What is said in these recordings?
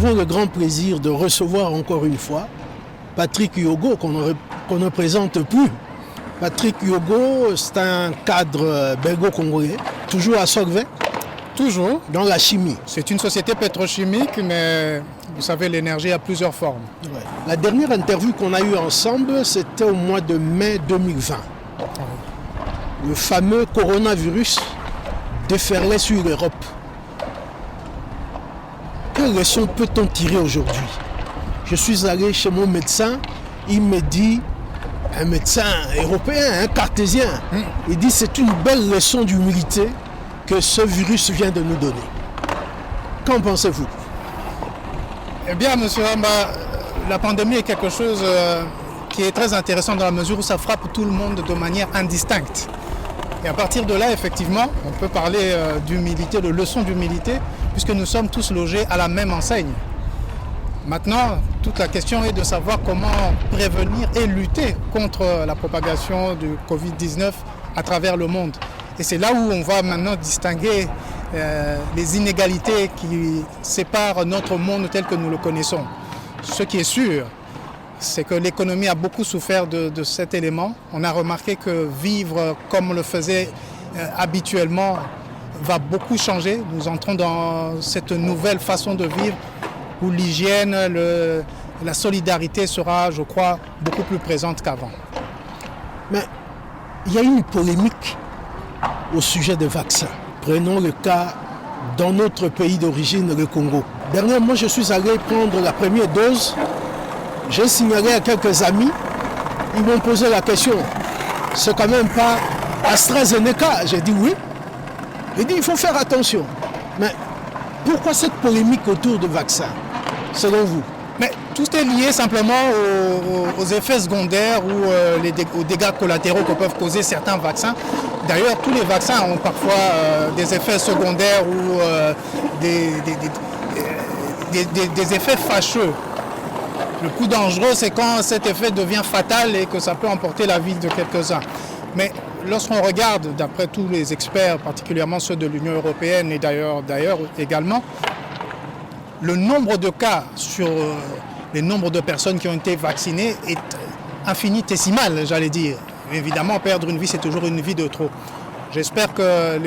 avons le grand plaisir de recevoir encore une fois Patrick Yogo, qu'on ne présente plus. Patrick Yogo, c'est un cadre belgo-congolais, toujours à Sorgvec. Toujours. Dans la chimie. C'est une société pétrochimique, mais vous savez, l'énergie a plusieurs formes. Ouais. La dernière interview qu'on a eue ensemble, c'était au mois de mai 2020. Le fameux coronavirus déferlait sur l'Europe. Quelle leçon peut-on tirer aujourd'hui? Je suis allé chez mon médecin, il me dit, un médecin européen, un cartésien, il dit c'est une belle leçon d'humilité que ce virus vient de nous donner. Qu'en pensez-vous? Eh bien, monsieur Amba, la pandémie est quelque chose qui est très intéressant dans la mesure où ça frappe tout le monde de manière indistincte. Et à partir de là, effectivement, on peut parler d'humilité, de leçon d'humilité, puisque nous sommes tous logés à la même enseigne. Maintenant, toute la question est de savoir comment prévenir et lutter contre la propagation du Covid-19 à travers le monde. Et c'est là où on va maintenant distinguer les inégalités qui séparent notre monde tel que nous le connaissons. Ce qui est sûr, c'est que l'économie a beaucoup souffert de cet élément. On a remarqué que vivre comme on le faisait habituellement va beaucoup changer. Nous entrons dans cette nouvelle façon de vivre où l'hygiène, la solidarité sera, je crois, beaucoup plus présente qu'avant. Mais il y a une polémique au sujet des vaccins. Prenons le cas dans notre pays d'origine, le Congo. Dernièrement, je suis allé prendre la première dose. J'ai signalé à quelques amis. Ils m'ont posé la question. C'est quand même pas AstraZeneca? J'ai dit oui. J'ai dit il faut faire attention. Mais pourquoi cette polémique autour du vaccin, selon vous? Mais tout est lié simplement aux effets secondaires ou aux dégâts collatéraux que peuvent causer certains vaccins. D'ailleurs, tous les vaccins ont parfois des effets secondaires ou des effets fâcheux. Le plus dangereux, c'est quand cet effet devient fatal et que ça peut emporter la vie de quelques-uns. Mais lorsqu'on regarde, d'après tous les experts, particulièrement ceux de l'Union européenne et d'ailleurs également, le nombre de cas sur les nombres de personnes qui ont été vaccinées est infinitésimal, j'allais dire. Évidemment, perdre une vie, c'est toujours une vie de trop. J'espère que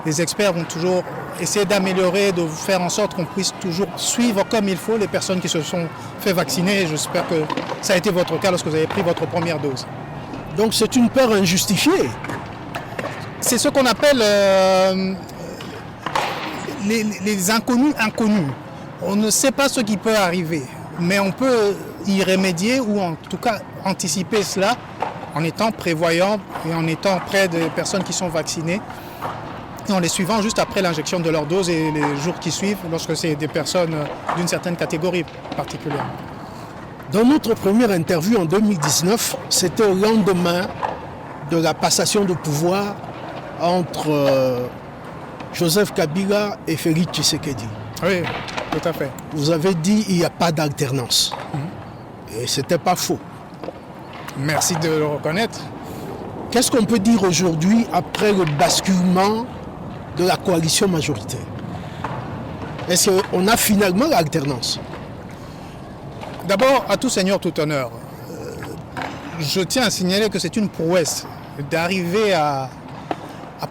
les experts vont toujours essayer d'améliorer, de faire en sorte qu'on puisse toujours suivre comme il faut les personnes qui se sont fait vacciner. J'espère que ça a été votre cas lorsque vous avez pris votre première dose. Donc c'est une peur injustifiée. C'est ce qu'on appelle les inconnus. On ne sait pas ce qui peut arriver, mais on peut y remédier ou en tout cas anticiper cela en étant prévoyant et en étant près des personnes qui sont vaccinées et en les suivant juste après l'injection de leur dose et les jours qui suivent lorsque c'est des personnes d'une certaine catégorie particulière. Dans notre première interview en 2019, c'était au lendemain de la passation de pouvoir entre Joseph Kabila et Félix Tshisekedi. Oui, tout à fait. Vous avez dit qu'il n'y a pas d'alternance. Et ce n'était pas faux. Merci de le reconnaître. Qu'est-ce qu'on peut dire aujourd'hui après le basculement de la coalition majoritaire? Est-ce qu'on a finalement l'alternance? D'abord, à tout seigneur, tout honneur. Je tiens à signaler que c'est une prouesse d'arriver à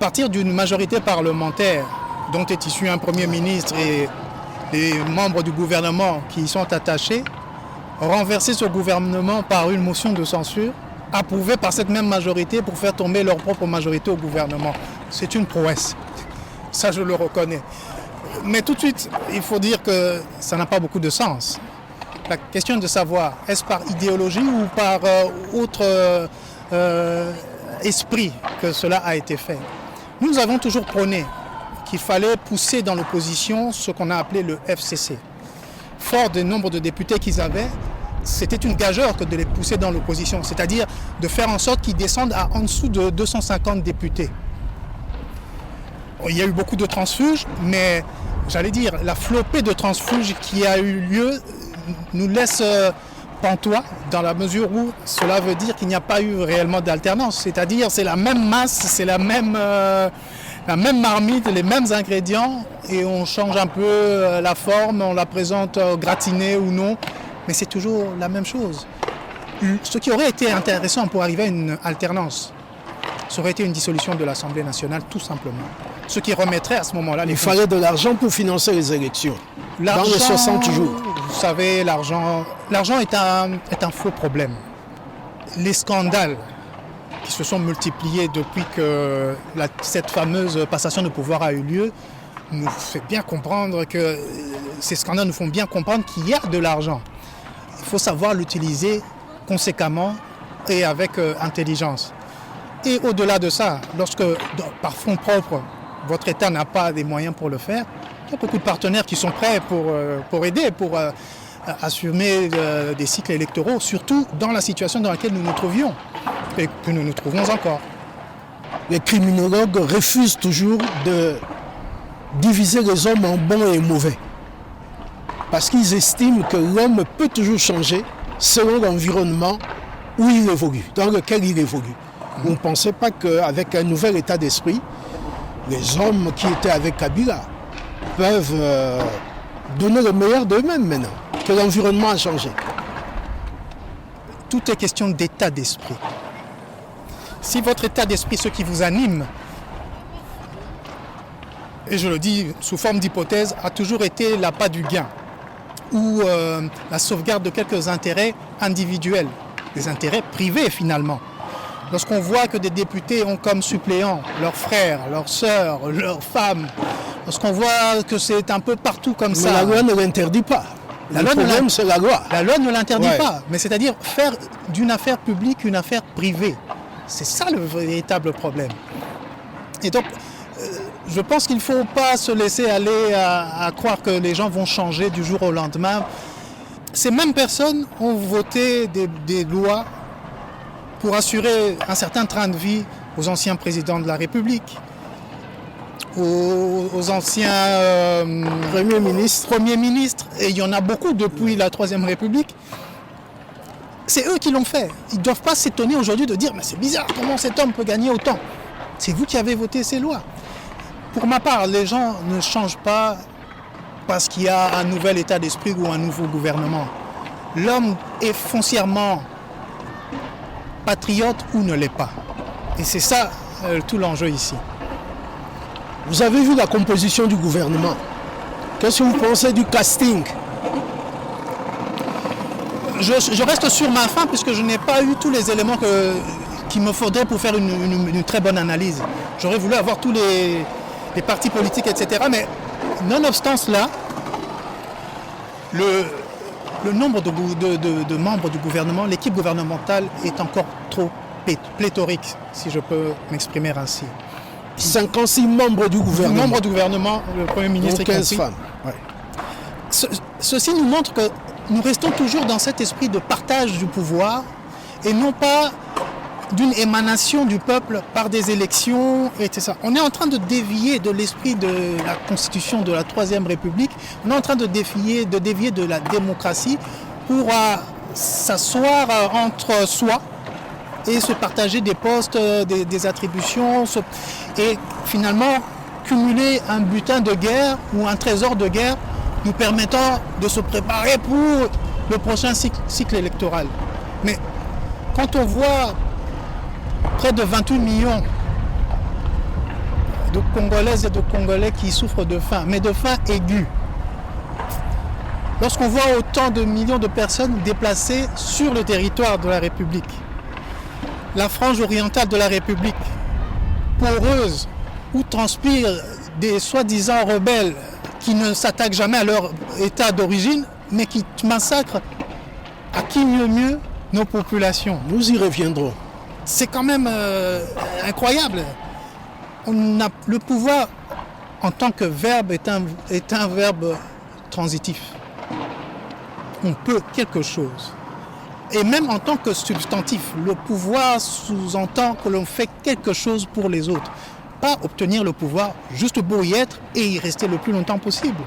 partir d'une majorité parlementaire dont est issu un Premier ministre et les membres du gouvernement qui y sont attachés, renverser ce gouvernement par une motion de censure, approuvée par cette même majorité pour faire tomber leur propre majorité au gouvernement. C'est une prouesse. Ça, je le reconnais. Mais tout de suite, il faut dire que ça n'a pas beaucoup de sens. La question de savoir, est-ce par idéologie ou par autre esprit que cela a été fait? Nous avons toujours prôné qu'il fallait pousser dans l'opposition ce qu'on a appelé le FCC. Fort du nombre de députés qu'ils avaient, c'était une gageure que de les pousser dans l'opposition, c'est-à-dire de faire en sorte qu'ils descendent à en dessous de 250 députés. Il y a eu beaucoup de transfuges, mais j'allais dire, la flopée de transfuges qui a eu lieu nous laisse pantois dans la mesure où cela veut dire qu'il n'y a pas eu réellement d'alternance. C'est-à-dire c'est la même masse, c'est la même la même marmite, les mêmes ingrédients, et on change un peu la forme, on la présente gratinée ou non, mais c'est toujours la même chose. Ce qui aurait été intéressant pour arriver à une alternance, ça aurait été une dissolution de l'Assemblée nationale, tout simplement. Ce qui remettrait à ce moment-là... Il fallait de l'argent pour financer les élections. Dans les 60 jours. Vous savez, l'argent est un faux problème. Les scandales qui se sont multipliés depuis que cette fameuse passation de pouvoir a eu lieu nous fait bien comprendre que ces scandales nous font bien comprendre qu'il y a de l'argent. Il faut savoir l'utiliser conséquemment et avec intelligence. Et au-delà de ça, lorsque par fonds propres, votre État n'a pas des moyens pour le faire, il y a beaucoup de partenaires qui sont prêts pour aider, pour assumer des cycles électoraux, surtout dans la situation dans laquelle nous nous trouvions et que nous nous trouvons encore. Les criminologues refusent toujours de diviser les hommes en bons et mauvais. Parce qu'ils estiment que l'homme peut toujours changer selon l'environnement où il évolue, dans lequel il évolue. Vous ne pensez pas qu'avec un nouvel état d'esprit, les hommes qui étaient avec Kabila peuvent donner le meilleur d'eux-mêmes maintenant, que l'environnement a changé. Tout est question d'état d'esprit. Si votre état d'esprit, ce qui vous anime, et je le dis sous forme d'hypothèse, a toujours été l'appât du gain ou la sauvegarde de quelques intérêts individuels, des intérêts privés finalement. Lorsqu'on voit que des députés ont comme suppléants leurs frères, leurs sœurs, leurs femmes, lorsqu'on voit que c'est un peu partout comme ça... Mais la loi ne l'interdit pas. Le problème, c'est la loi. La loi ne l'interdit pas, mais c'est-à-dire faire d'une affaire publique une affaire privée. C'est ça le véritable problème. Et donc, je pense qu'il ne faut pas se laisser aller à croire que les gens vont changer du jour au lendemain. Ces mêmes personnes ont voté des lois pour assurer un certain train de vie aux anciens présidents de la République, aux anciens premiers ministres, et il y en a beaucoup depuis la Troisième République. C'est eux qui l'ont fait. Ils ne doivent pas s'étonner aujourd'hui de dire « mais c'est bizarre, comment cet homme peut gagner autant ?» C'est vous qui avez voté ces lois. Pour ma part, les gens ne changent pas parce qu'il y a un nouvel état d'esprit ou un nouveau gouvernement. L'homme est foncièrement patriote ou ne l'est pas. Et c'est ça tout l'enjeu ici. Vous avez vu la composition du gouvernement. Qu'est-ce que vous pensez du casting ? Je reste sur ma faim puisque je n'ai pas eu tous les éléments qu'il me faudrait pour faire une très bonne analyse. J'aurais voulu avoir tous les partis politiques, etc. Mais nonobstant cela, le nombre de membres du gouvernement, l'équipe gouvernementale est encore trop pléthorique, si je peux m'exprimer ainsi. 56 membres du gouvernement. Membres du gouvernement, le Premier ministre et 15 femmes. Ouais. Ceci nous montre que nous restons toujours dans cet esprit de partage du pouvoir et non pas d'une émanation du peuple par des élections, etc. On est en train de dévier de l'esprit de la Constitution de la Troisième République, on est en train de dévier de la démocratie pour s'asseoir entre soi et se partager des postes, des attributions, et finalement cumuler un butin de guerre ou un trésor de guerre nous permettant de se préparer pour le prochain cycle électoral. Mais quand on voit près de 28 millions de Congolaises et de Congolais qui souffrent de faim, mais de faim aiguë, lorsqu'on voit autant de millions de personnes déplacées sur le territoire de la République, la frange orientale de la République, poreuse, où transpirent des soi-disant rebelles qui ne s'attaquent jamais à leur état d'origine, mais qui massacrent à qui mieux nos populations. Nous y reviendrons. C'est quand même incroyable. Le pouvoir, en tant que verbe, est un verbe transitif. On peut quelque chose. Et même en tant que substantif, le pouvoir sous-entend que l'on fait quelque chose pour les autres. Pas obtenir le pouvoir juste pour y être et y rester le plus longtemps possible.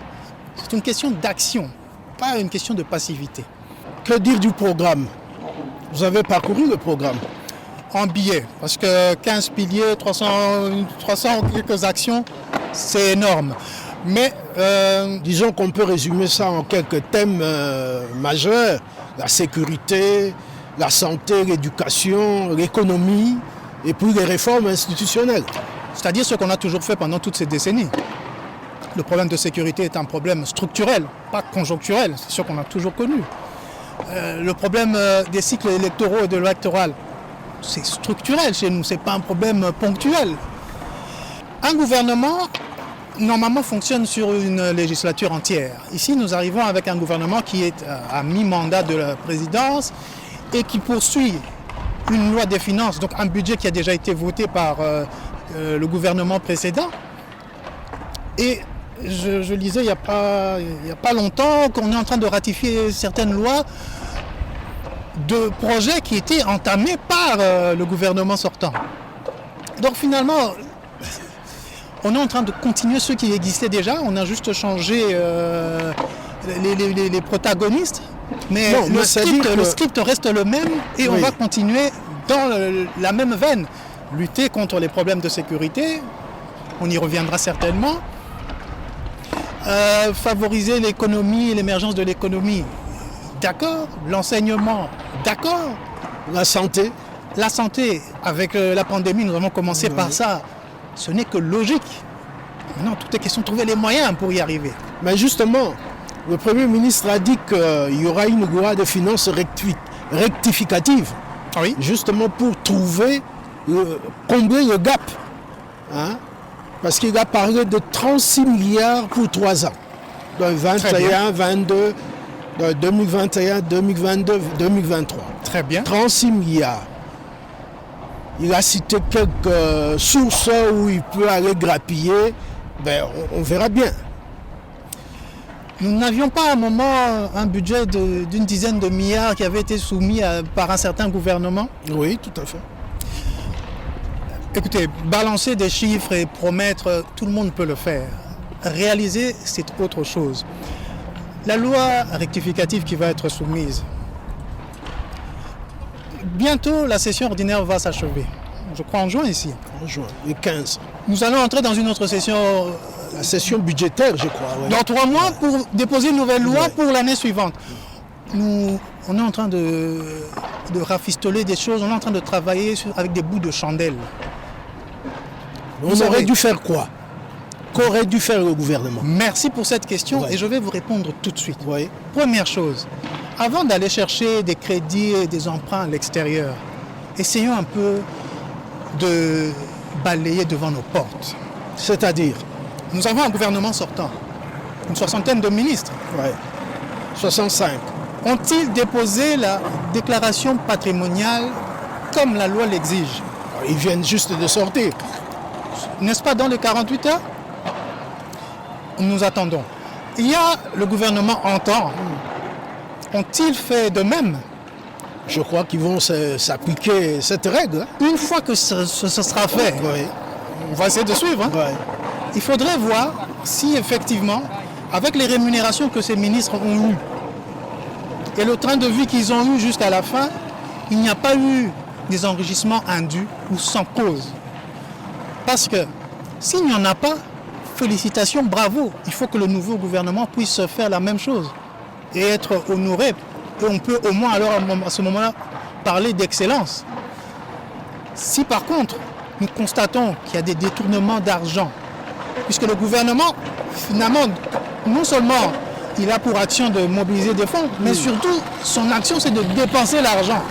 C'est une question d'action, pas une question de passivité. Que dire du programme ? Vous avez parcouru le programme ? en billets. Parce que 15 piliers, 300 quelques actions, c'est énorme. Mais disons qu'on peut résumer ça en quelques thèmes majeurs. La sécurité, la santé, l'éducation, l'économie et puis les réformes institutionnelles. c'est-à-dire ce qu'on a toujours fait pendant toutes ces décennies. Le problème de sécurité est un problème structurel, pas conjoncturel, c'est sûr qu'on a toujours connu. Le problème des cycles électoraux et de l'électoral, c'est structurel chez nous, c'est pas un problème ponctuel. Un gouvernement, normalement, fonctionne sur une législature entière. Ici, nous arrivons avec un gouvernement qui est à mi-mandat de la présidence et qui poursuit une loi des finances, donc un budget qui a déjà été voté par le gouvernement précédent. Et je lisais il n'y a pas longtemps qu'on est en train de ratifier certaines lois de projets qui étaient entamés par le gouvernement sortant. Donc finalement, on est en train de continuer ceux qui existaient déjà, on a juste changé les protagonistes, mais Non, le script reste le même et on va continuer dans la même veine. Lutter contre les problèmes de sécurité, on y reviendra certainement. Favoriser l'économie et l'émergence de l'économie, d'accord. L'enseignement, d'accord. La santé. La santé, avec la pandémie, nous avons commencé par ça. Ce n'est que logique. Non, tout est question de trouver les moyens pour y arriver. Mais justement, le Premier ministre a dit qu'il y aura une loi de finances rectificative, Oui. justement pour trouver, combler le gap. Hein? Parce qu'il a parlé de 36 milliards pour 3 ans. Donc 21, 22, 2021, 2022, 2023. Très bien. 36 milliards. Il a cité quelques sources où il peut aller grappiller. Ben, on verra bien. Nous n'avions pas à un moment un budget d'une dizaine de milliards qui avait été soumis par un certain gouvernement. Oui, tout à fait. Écoutez, balancer des chiffres et promettre, tout le monde peut le faire. Réaliser, c'est autre chose. La loi rectificative qui va être soumise, bientôt la session ordinaire va s'achever. Je crois en juin ici. En juin, le 15. Nous allons entrer dans une autre session La session budgétaire, je crois. Ouais. dans 3 mois pour déposer une nouvelle loi Ouais. pour l'année suivante. On est en train de rafistoler des choses, on est en train de travailler avec des bouts de chandelle. On aurait dû faire quoi? Qu'aurait dû faire le gouvernement? Merci pour cette question Ouais. et je vais vous répondre tout de suite. Oui. Première chose, avant d'aller chercher des crédits et des emprunts à l'extérieur, essayons un peu de balayer devant nos portes. C'est-à-dire? Nous avons un gouvernement sortant, une soixantaine de ministres. Ouais. 65. Ont-ils déposé la déclaration patrimoniale comme la loi l'exige? Ils viennent juste de sortir. N'est-ce pas dans les 48 heures? Nous attendons. Il y a le gouvernement entend. Ont-ils fait de même? Je crois qu'ils vont s'appliquer cette règle. Hein? Une fois que ce sera fait, Oui. on va essayer de suivre. Hein. Ouais. Il faudrait voir si effectivement, avec les rémunérations que ces ministres ont eues et le train de vie qu'ils ont eu jusqu'à la fin, il n'y a pas eu des enrichissements indus ou sans cause. Parce que s'il n'y en a pas, félicitations, bravo. Il faut que le nouveau gouvernement puisse faire la même chose et être honoré. Et on peut au moins alors à ce moment-là parler d'excellence. Si par contre, nous constatons qu'il y a des détournements d'argent, puisque le gouvernement, finalement, non seulement il a pour action de mobiliser des fonds, mais surtout, son action, c'est de dépenser l'argent.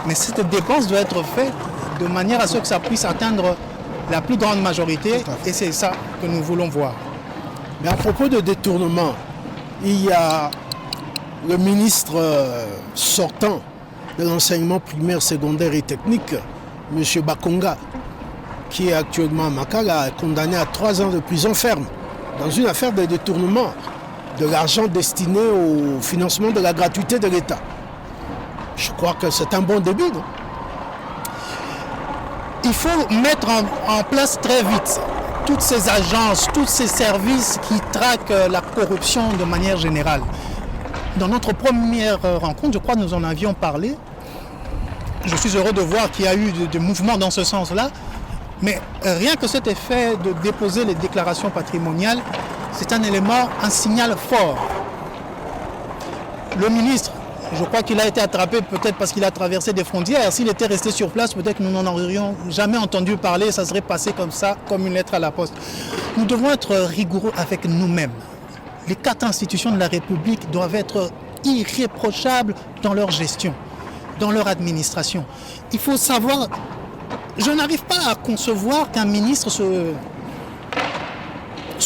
Mais cette dépense doit être faite de manière à ce que ça puisse atteindre la plus grande majorité, et c'est ça que nous voulons voir. Mais à propos de détournement, il y a le ministre sortant de l'enseignement primaire, secondaire et technique, M. Bakonga, qui est actuellement à Makala, condamné à 3 ans de prison ferme dans une affaire de détournement de l'argent destiné au financement de la gratuité de l'État. Je crois que c'est un bon début, non? Il faut mettre en place très vite toutes ces agences, tous ces services qui traquent la corruption de manière générale. Dans notre première rencontre, je crois que nous en avions parlé, Je suis heureux de voir qu'il y a eu des mouvements dans ce sens-là. Mais rien que cet effet de déposer les déclarations patrimoniales, c'est un élément, un signal fort. Le ministre, je crois qu'il a été attrapé peut-être parce qu'il a traversé des frontières. S'il était resté sur place, peut-être que nous n'en aurions jamais entendu parler. Ça serait passé comme ça, comme une lettre à la poste. Nous devons être rigoureux avec nous-mêmes. Les 4 institutions de la République doivent être irréprochables dans leur gestion, dans leur administration. Il faut savoir... Je n'arrive pas à concevoir qu'un ministre se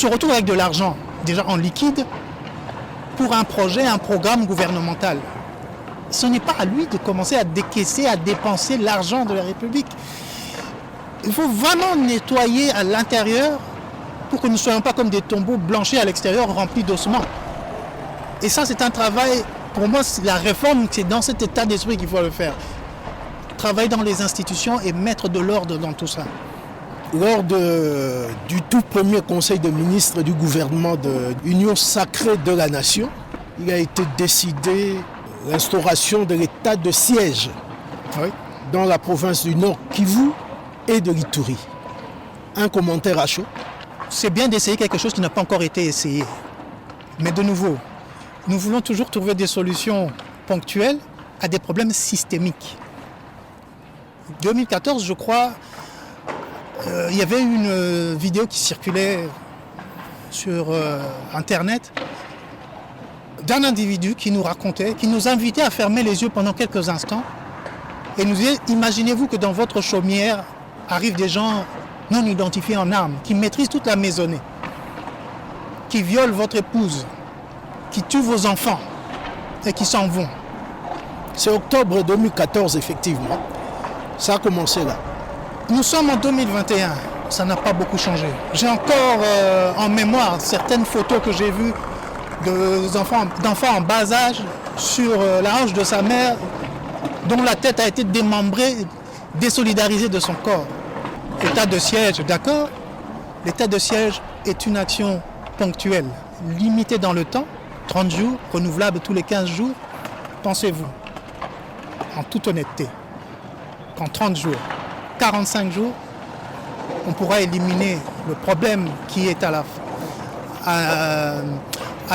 retrouve avec de l'argent, déjà en liquide, pour un projet, un programme gouvernemental. Ce n'est pas à lui de commencer à décaisser, à dépenser l'argent de la République. Il faut vraiment nettoyer à l'intérieur pour que nous ne soyons pas comme des tombeaux blanchis à l'extérieur remplis d'ossements. Et ça, c'est un travail, pour moi, la réforme, c'est dans cet état d'esprit qu'il faut le faire. Travailler dans les institutions et mettre de l'ordre dans tout ça. Lors du tout premier conseil de ministres du gouvernement de l'Union sacrée de la nation, il a été décidé l'instauration de l'état de siège dans la province du Nord Kivu et de l'Ituri. Un commentaire à chaud. C'est bien d'essayer quelque chose qui n'a pas encore été essayé. Mais de nouveau, nous voulons toujours trouver des solutions ponctuelles à des problèmes systémiques. 2014, je crois, il y avait une vidéo qui circulait sur Internet d'un individu qui nous racontait, qui nous invitait à fermer les yeux pendant quelques instants et nous disait, imaginez-vous que dans votre chaumière arrivent des gens non identifiés en armes, qui maîtrisent toute la maisonnée, qui violent votre épouse, qui tuent vos enfants et qui s'en vont. C'est octobre 2014, effectivement. Ça a commencé là. Nous sommes en 2021, ça n'a pas beaucoup changé. J'ai encore en mémoire certaines photos que j'ai vues d'enfants en bas âge sur la hanche de sa mère, dont la tête a été démembrée, désolidarisée de son corps. État de siège, d'accord. L'état de siège est une action ponctuelle, limitée dans le temps, 30 jours, renouvelable tous les 15 jours. Pensez-vous, en toute honnêteté, qu'en 30 jours, 45 jours, on pourra éliminer le problème qui est à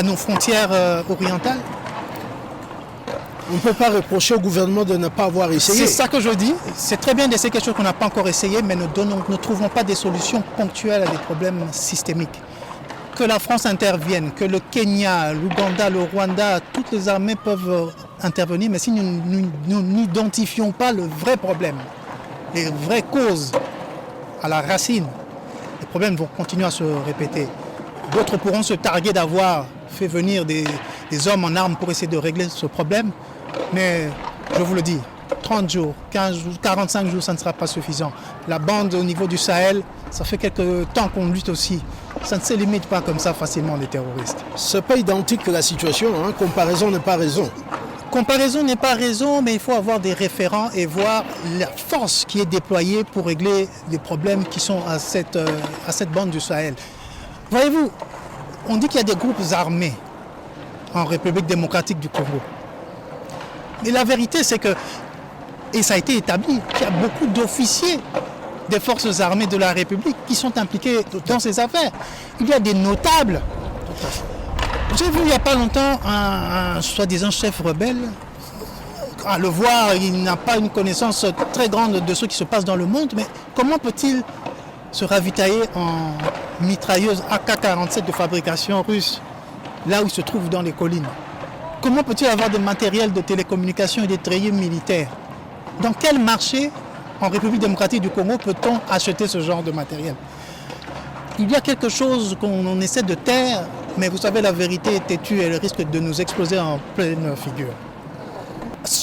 nos frontières orientales? On ne peut pas reprocher au gouvernement de ne pas avoir essayé. C'est ça que je dis. C'est très bien d'essayer quelque chose qu'on n'a pas encore essayé, mais ne trouvons pas des solutions ponctuelles à des problèmes systémiques. Que la France intervienne, que le Kenya, l'Ouganda, le Rwanda, toutes les armées peuvent intervenir, mais si nous n'identifions pas le vrai problème, les vraies causes à la racine, les problèmes vont continuer à se répéter. D'autres pourront se targuer d'avoir fait venir des hommes en armes pour essayer de régler ce problème, mais je vous le dis, 30 jours, 15 jours, 45 jours, ça ne sera pas suffisant. La bande au niveau du Sahel, ça fait quelques temps qu'on lutte aussi. Ça ne se limite pas comme ça facilement, les terroristes. Ce n'est pas identique que la situation, hein. Comparaison n'est pas raison. Comparaison n'est pas raison, mais il faut avoir des référents et voir la force qui est déployée pour régler les problèmes qui sont à cette bande du Sahel. Voyez-vous, on dit qu'il y a des groupes armés en République démocratique du Congo. Mais la vérité, c'est que, et ça a été établi, qu'il y a beaucoup d'officiers des forces armées de la République qui sont impliqués dans ces affaires. Il y a des notables. J'ai vu il n'y a pas longtemps un soi-disant chef rebelle. À le voir, il n'a pas une connaissance très grande de ce qui se passe dans le monde, mais comment peut-il se ravitailler en mitrailleuse AK-47 de fabrication russe, là où il se trouve dans les collines? Comment peut-il avoir des matériels de télécommunication et des treillis militaires? Dans quel marché en République démocratique du Congo peut-on acheter ce genre de matériel? Il y a quelque chose qu'on essaie de taire, mais vous savez, la vérité est têtue et elle risque de nous exploser en pleine figure.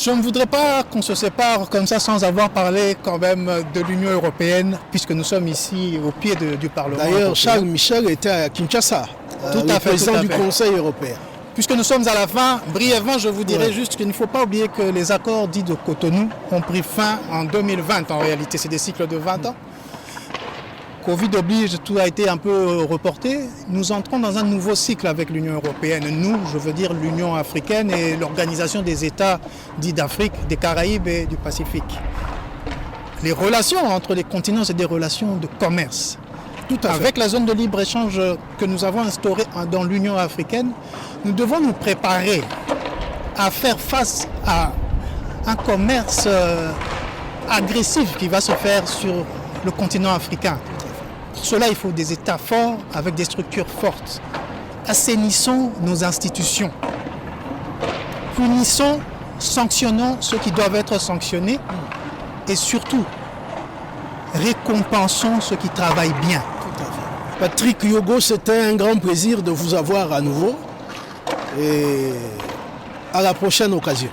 Je ne voudrais pas qu'on se sépare comme ça sans avoir parlé quand même de l'Union européenne, puisque nous sommes ici au pied du Parlement. D'ailleurs, Charles Michel était à Kinshasa, le président du Conseil européen. Puisque nous sommes à la fin, brièvement, je vous dirais juste qu'il ne faut pas oublier que les accords dits de Cotonou ont pris fin en 2020 en réalité. C'est des cycles de 20 ans. Covid oblige, tout a été un peu reporté. Nous entrons dans un nouveau cycle avec l'Union européenne. Nous, je veux dire l'Union africaine et l'Organisation des États dits d'Afrique, des Caraïbes et du Pacifique. Les relations entre les continents, c'est des relations de commerce. Tout à fait. Avec la zone de libre-échange que nous avons instaurée dans l'Union africaine, nous devons nous préparer à faire face à un commerce agressif qui va se faire sur le continent africain. Pour cela, il faut des États forts avec des structures fortes. Assainissons nos institutions. Punissons, sanctionnons ceux qui doivent être sanctionnés et surtout, récompensons ceux qui travaillent bien. Tout à fait. Patrick Yogo, c'était un grand plaisir de vous avoir à nouveau et à la prochaine occasion.